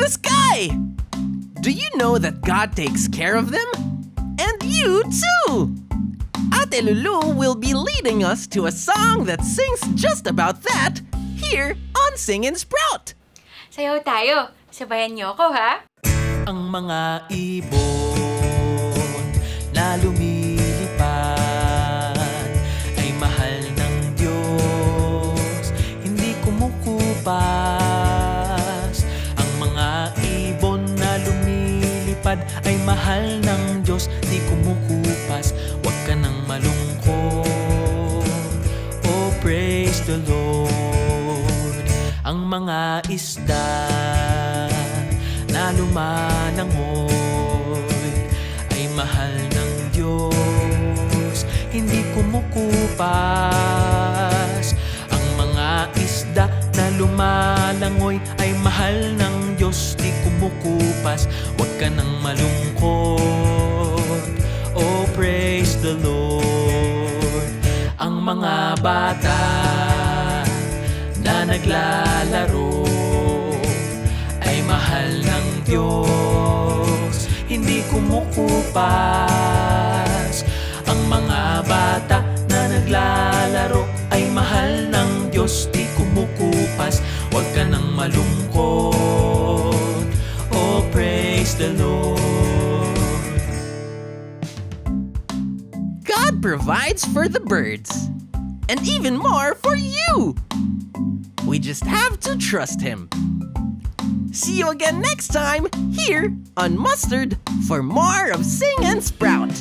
the sky. Do you know that God takes care of them? And you too! Ate Lulu will be leading us to a song that sings just about that here on Sing and Sprout. Sayaw tayo. Sabayan niyo ako, ha? Ang mga ibon na lumilipad ay mahal ng Diyos, hindi kumukupas. Ang mga ibon na lumilipad ay mahal ng Diyos, di kumukupas. Huwag ka nang malungkot, oh praise the Lord. Ang mga isda na lumalangoy ay mahal ng Diyos, hindi kumukupas. Ang mga isda na lumalangoy ay mahal ng Diyos, di kumukupas. Huwag ka nang malungkot, oh praise the Lord. Ang mga bata na naglalaro ay mahal ng Diyos, hindi kumukupas. Ang mga bata na naglalaro ay mahal ng Diyos, di kumukupas. Huwag ka nang malungkot, oh praise the Lord. God provides for the birds, and even more for you. We just have to trust Him. See you again next time here on Mustard for more of Sing and Sprout.